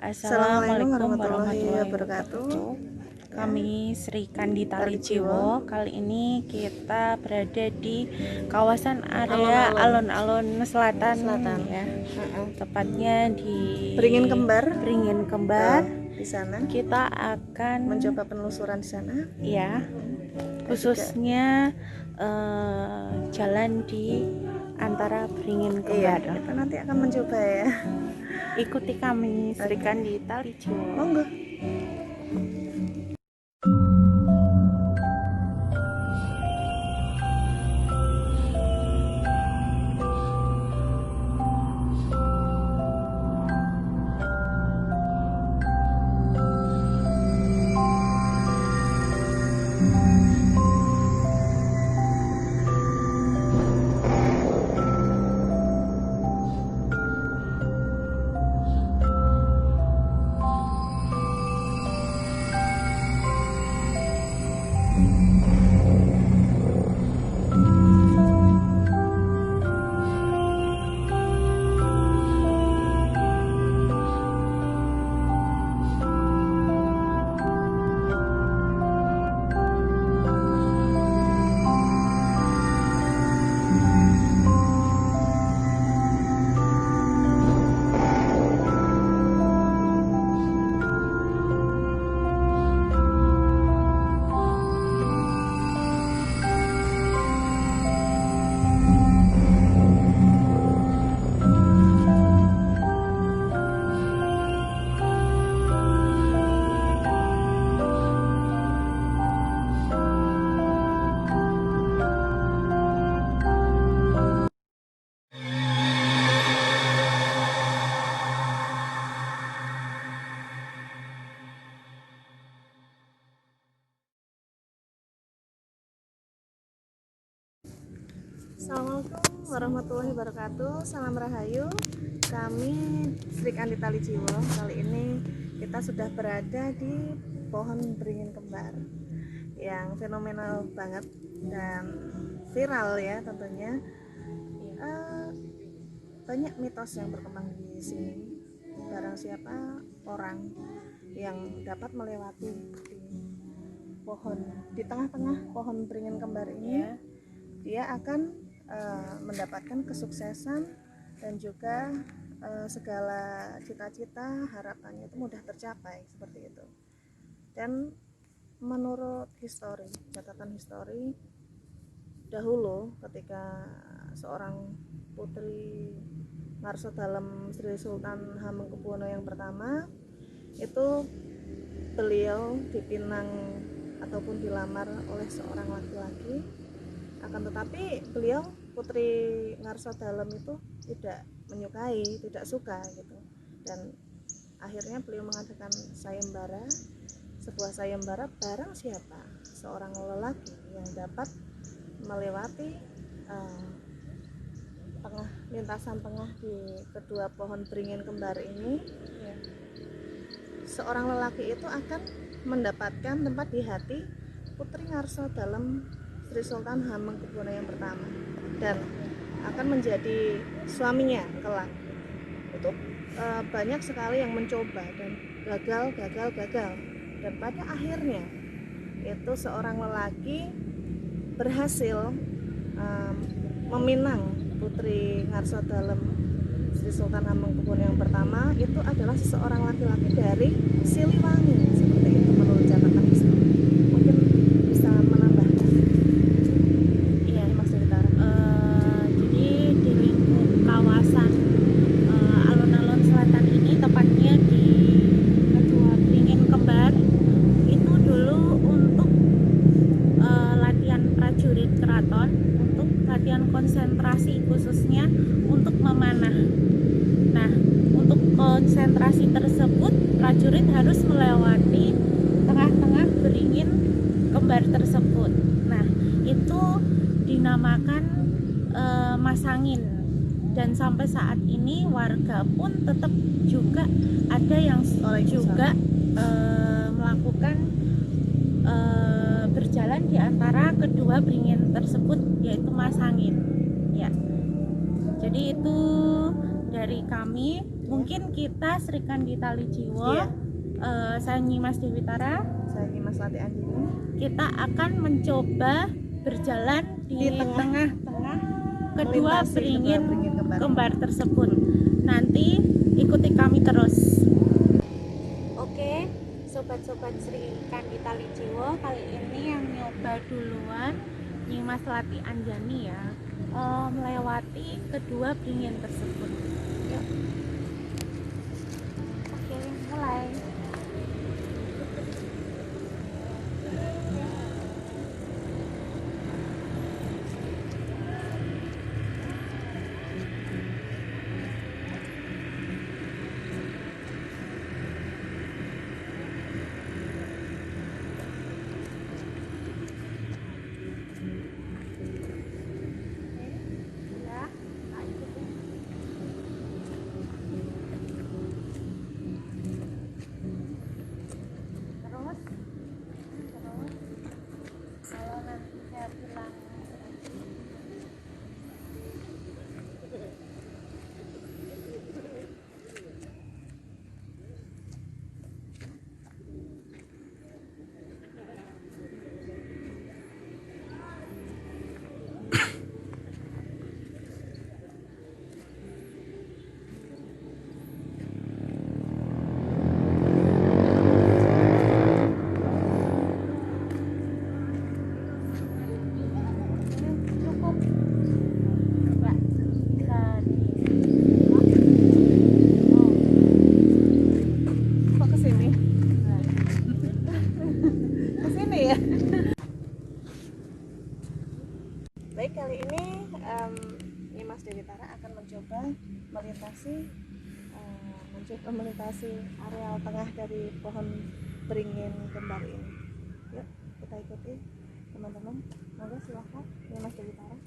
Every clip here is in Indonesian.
Assalamualaikum warahmatullahi wabarakatuh. Kami Sri Kandi Talijiwo. Kali ini kita berada di kawasan area alun-alun selatan ya. Tepatnya di Beringin Kembar. Di sana kita akan mencoba penelusuran di sana. Ya. Khususnya jalan di antara Beringin Kembar. Iya, kita nanti akan mencoba ya. Ikuti kami Sri Kandi Talijiwo. Monggo. Assalamualaikum warahmatullahi wabarakatuh. Salam Rahayu. Kami Sri Kandi Talijiwo. Kali ini kita sudah berada di pohon beringin kembar yang fenomenal banget dan viral ya tentunya. Banyak mitos yang berkembang di sini. Barang siapa orang yang dapat melewati di tengah-tengah pohon beringin kembar ini, dia akan mendapatkan kesuksesan dan juga segala cita-cita harapannya itu mudah tercapai seperti itu. Dan menurut catatan histori dahulu ketika seorang putri Ngarsa Dalem Sri Sultan Hamengkubuwono yang pertama itu beliau dipinang ataupun dilamar oleh seorang laki-laki, akan tetapi beliau Putri Ngarsa Dalem itu tidak menyukai, tidak suka gitu, dan akhirnya beliau mengadakan sayembara, sebuah sayembara barang siapa seorang lelaki yang dapat melewati lintasan tengah di kedua pohon beringin kembar ini, seorang lelaki itu akan mendapatkan tempat di hati Putri Ngarsa Dalem Sri Sultan Hamengkubuwono yang pertama dan akan menjadi suaminya kelak. Itu banyak sekali yang mencoba dan gagal, dan pada akhirnya itu seorang lelaki berhasil meminang Putri Ngarso Dalem Sri Sultan Hamengkubuwono yang pertama itu adalah seseorang laki-laki dari Siliwangi, seperti itu menurut catatan historis. Mungkin bisa menambahkan. Iya, Mas Devitara. Jadi di lingkup kawasan alun-alun selatan ini, tepatnya di Kedua Beringin Kembar, itu dulu untuk latihan prajurit keraton, untuk latihan konsentrasi khususnya untuk memanah. Nah, untuk konsentrasi tersebut prajurit harus melewati tengah-tengah beringin kembar tersebut. Nah, itu dinamakan Masangin, dan sampai saat ini warga pun tetap juga ada yang juga melakukan berjalan di antara kedua beringin tersebut, yaitu Masangin ya. Jadi itu dari kami. Mungkin kita Sri Kandi Talijiwo, Iya. saya Nyimas Devitara, Saya Nyimas Lati Andini. kita akan mencoba berjalan di tengah-tengah kedua Melintasi beringin kembar. kembar tersebut. Nanti ikuti kami terus. Oke, sobat-sobat Sri Kandi Talijiwo, kali ini yang nyoba duluan Nyimas Lati Anjani ya, melewati kedua beringin tersebut. Yuk. Oke, mulai. Ya, nah ikuti. Terus kalau nanti saya bilang cukup ya, bisa Kok ke sini? nah. Ke sini ya. Baik, kali ini Nyimas Devitara akan mencoba melintasi areal tengah dari pohon beringin kembar ini. Yuk, kita ikuti teman-teman. Monggo silahkan Nyimas Devitara.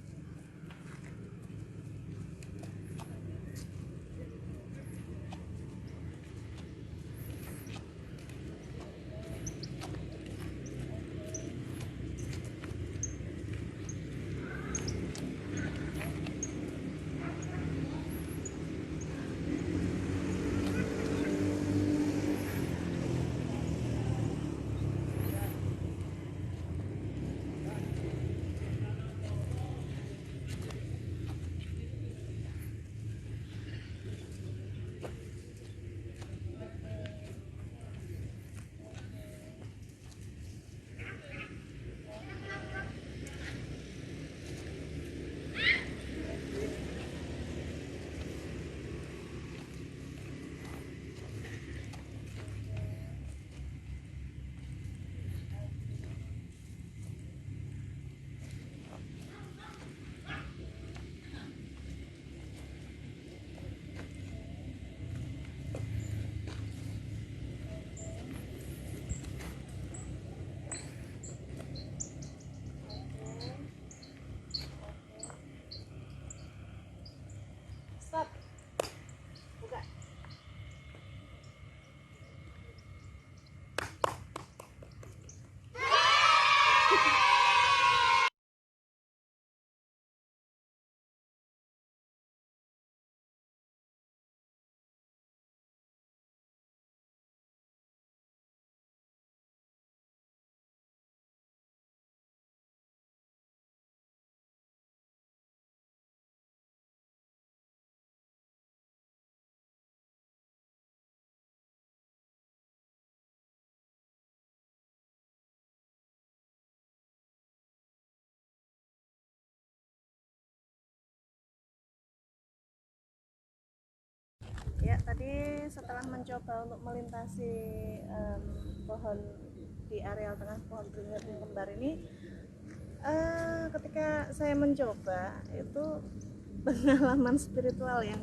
Ya, tadi setelah mencoba untuk melintasi pohon di areal tengah pohon beringin kembar ini, ketika saya mencoba itu pengalaman spiritual yang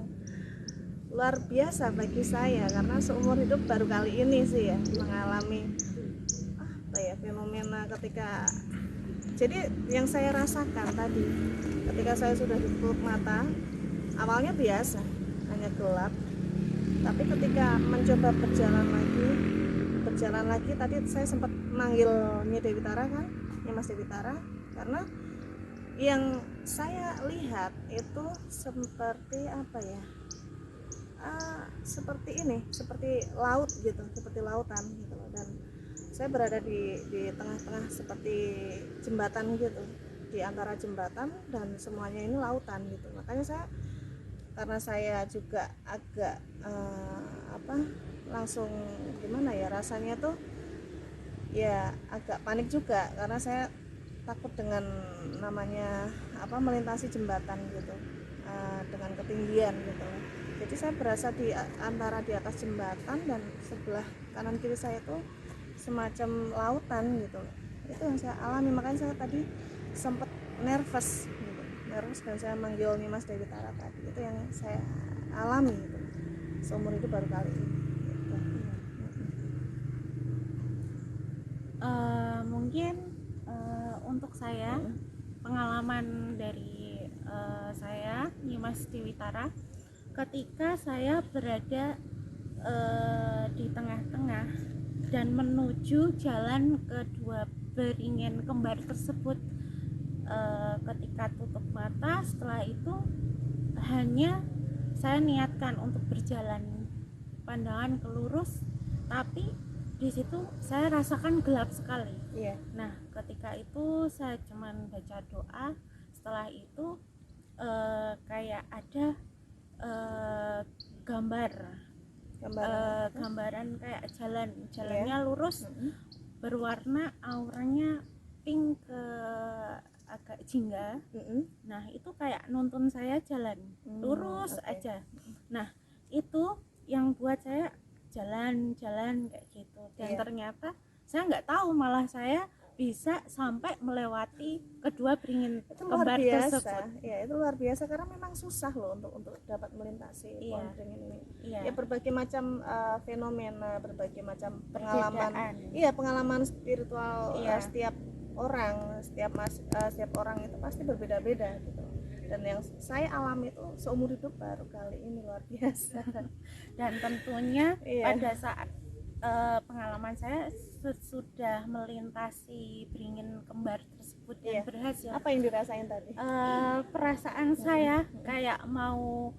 luar biasa bagi saya, karena seumur hidup baru kali ini sih ya mengalami apa ya fenomena ketika, jadi yang saya rasakan tadi ketika saya sudah ditutup mata, awalnya biasa hanya gelap, tapi ketika mencoba berjalan lagi tadi saya sempat manggil Nyi Dewi Tara kan, Nyi Mas Dewi Tara, karena yang saya lihat itu seperti apa ya, seperti ini, seperti laut gitu, seperti lautan gitu loh. Dan saya berada di tengah-tengah seperti jembatan gitu, di antara jembatan dan semuanya ini lautan gitu. Makanya saya, karena saya juga agak langsung gimana ya rasanya tuh ya, agak panik juga karena saya takut dengan namanya melintasi jembatan gitu, dengan ketinggian gitu. Jadi saya berasa di antara di atas jembatan dan sebelah kanan kiri saya itu semacam lautan gitu. Itu yang saya alami, makanya saya tadi sempat nervous gitu. Nervous dan saya manggil Nyi Mas Dewi Tara tadi. Itu yang saya alami gitu. Seumur hidup baru kali ini. Gitu. Mungkin untuk saya pengalaman dari saya Nyimas Dewi Tara, ketika saya berada di tengah-tengah dan menuju jalan kedua beringin kembar tersebut, ketika tutup mata, setelah itu hanya saya niatkan untuk berjalan pandangan ke lurus, tapi di situ saya rasakan gelap sekali. Iya. Nah, ketika itu saya cuman baca doa. Setelah itu kayak ada gambaran kayak jalannya lurus, berwarna auranya pink ke agak jingga. Nah, itu kayak nuntun saya jalan lurus aja. Nah, itu yang buat saya jalan kayak gitu. Dan ternyata saya nggak tahu, malah saya bisa sampai melewati kedua beringin kembar tersebut. Ya, itu luar biasa karena memang susah loh untuk dapat melintasi pohon beringin ini. Ya, berbagai macam fenomena, berbagai macam pengalaman. Iya, pengalaman spiritual setiap orang, setiap orang itu pasti berbeda-beda gitu. Dan yang saya alami itu seumur hidup baru kali ini, luar biasa. Dan tentunya pada saat pengalaman saya sesudah melintasi beringin kembar tersebut dan berhasil. Apa yang dirasain tadi? Perasaan saya kayak mau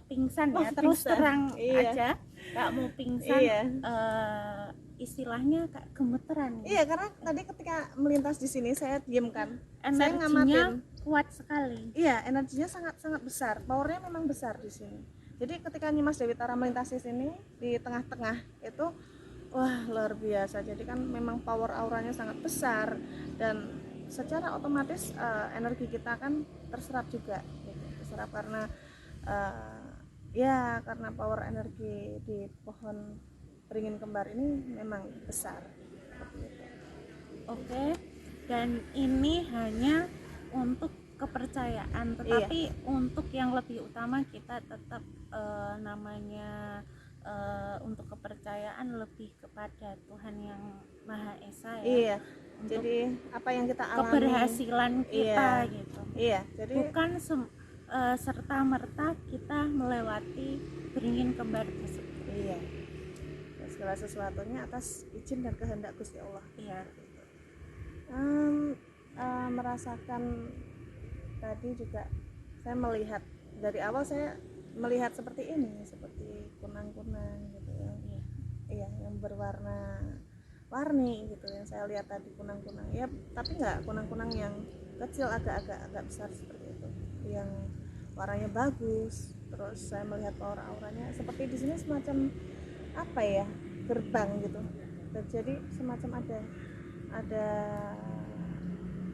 pingsan ya, terus terang aja, kayak mau pingsan. Istilahnya kayak gemeteran. Iya, karena tadi ketika melintas di sini saya diem kan, saya energinya kuat sekali. Iya, energinya sangat besar, powernya memang besar di sini. Jadi ketika Nyi Mas Dewi Tara melintasi sini di tengah-tengah itu, wah luar biasa. Jadi kan memang power auranya sangat besar dan secara otomatis energi kita kan terserap juga, gitu. Terserap karena karena power energi di pohon beringin kembar ini memang besar. Oke, dan ini hanya untuk kepercayaan, tetapi untuk yang lebih utama kita tetap untuk kepercayaan lebih kepada Tuhan yang Maha Esa ya. Iya. Jadi apa yang kita alami, keberhasilan kita gitu. Iya. Jadi bukan serta merta kita melewati beringin kembar tersebut. Iya. Segala sesuatunya atas izin dan kehendak Gusti Allah. Iya. Merasakan tadi juga saya melihat dari awal, saya melihat seperti ini, seperti kunang-kunang gitu ya. Iya, yang berwarna-warni gitu yang saya lihat tadi, kunang-kunang. Ya, tapi nggak kunang-kunang yang kecil, agak besar seperti itu. Yang warnanya bagus. Terus saya melihat auranya seperti di sini semacam apa ya? Gerbang gitu. Dan jadi semacam ada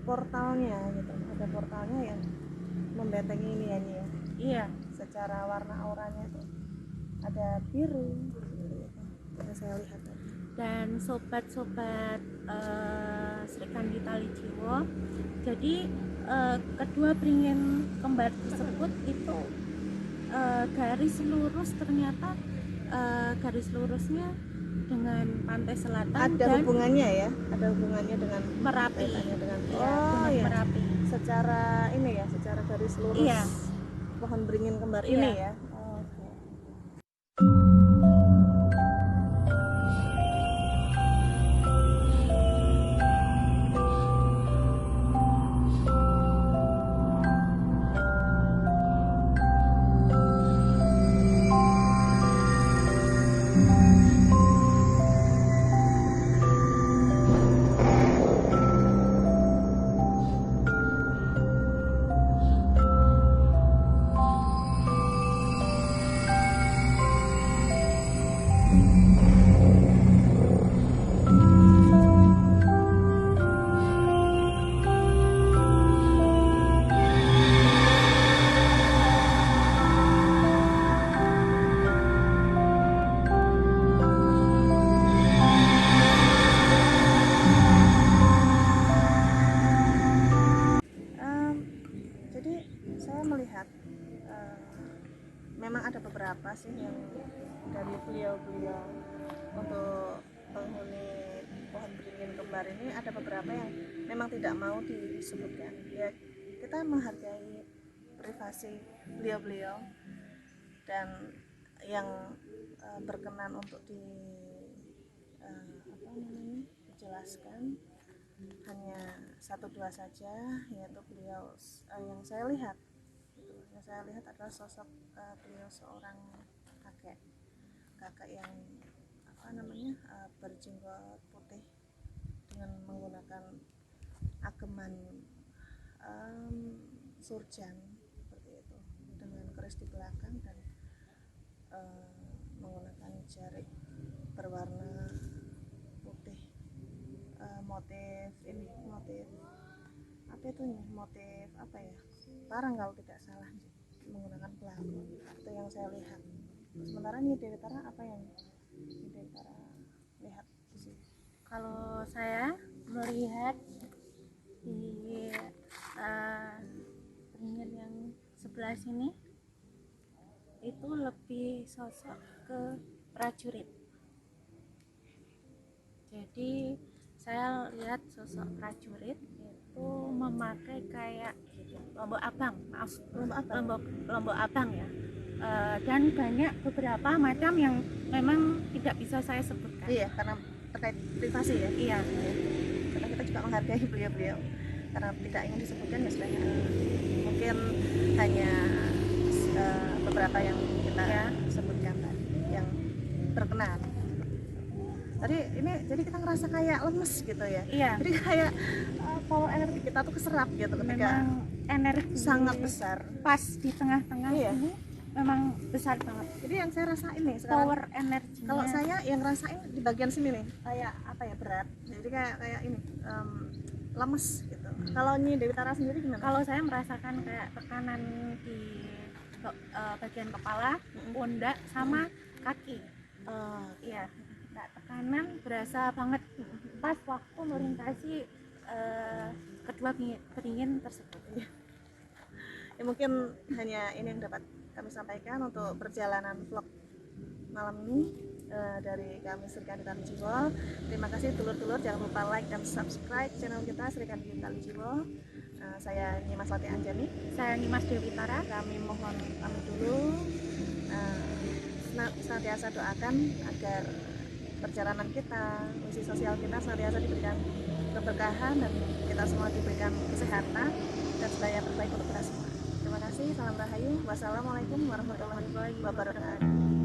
portalnya gitu, ada portalnya yang membentengi ini ya. Iya, secara warna auranya itu ada biru yang saya lihat tadi. Dan sobat-sobat Sri Kandi Talijiwo, jadi kedua beringin kembar tersebut itu garis lurus, ternyata garis lurusnya dengan pantai selatan Ada dan hubungannya ya, ada hubungannya dengan Merapi. kaitannya dengan Dengan iya. Merapi. Secara ini ya, secara garis lurus Iya. pohon beringin kembar Iya. ini ya. Oke. Jadi saya melihat memang ada beberapa sih yang dari beliau-beliau untuk penghuni pohon beringin kembar ini, ada beberapa yang memang tidak mau disebutkan. Ya, kita menghargai privasi beliau-beliau dan yang berkenan untuk dijelaskan hanya satu dua saja, yaitu beliau yang saya lihat adalah sosok beliau seorang kakek yang berjenggot putih dengan menggunakan ageman surjan seperti itu, dengan keris di belakang dan menggunakan jarik berwarna putih, motif parang kalau tidak salah, menggunakan pelangi. Itu yang saya lihat. Sementara ini Dewi Tara, apa yang Dewi Tara lihat di sini? Kalau saya melihat di beringin yang sebelah sini itu lebih sosok ke prajurit. Jadi saya lihat sosok prajurit itu memakai kayak lombok abang ya, dan banyak beberapa macam yang memang tidak bisa saya sebutkan. Iya, karena terkait privasi ya. Iya. Karena kita juga menghargai beliau-beliau, karena tidak ingin disebutkan ya sudah. Mungkin hanya beberapa yang kita sebutkan tadi yang berkenan. Tadi ini jadi kita ngerasa kayak lemes gitu ya. Iya. Jadi kayak power energi kita tuh keserap gitu ketika Memang energi sangat besar. Pas di tengah-tengah ini memang besar banget. Jadi yang saya rasain nih sekarang, power energi. kalau saya yang rasain di bagian sini nih, kayak apa ya, berat. Jadi kayak ini lemes gitu. Kalau Nyi Dewi Tara sendiri gimana? Kalau saya merasakan kayak tekanan di bagian kepala, pundak sama kaki. Iya. Tekanan berasa banget pas waktu melintasi kedua beringin tersebut. Ya, mungkin hanya ini yang dapat kami sampaikan untuk perjalanan vlog malam ini dari kami Sri Kandi Talijiwo. Terima kasih dulur-dulur, jangan lupa like dan subscribe channel kita Sri Kandi Talijiwo. Saya Nyimas Lati Anjani, saya Nyimas Dewi Tara. Kami mohon pamit dulu. Senantiasa doakan agar perjalanan kita, misi sosial kita senantiasa diberikan keberkahan dan kita semua diberikan kesehatan dan segala yang terbaik untuk kita semua. Terima kasih, salam rahayu. Wassalamualaikum warahmatullahi wabarakatuh.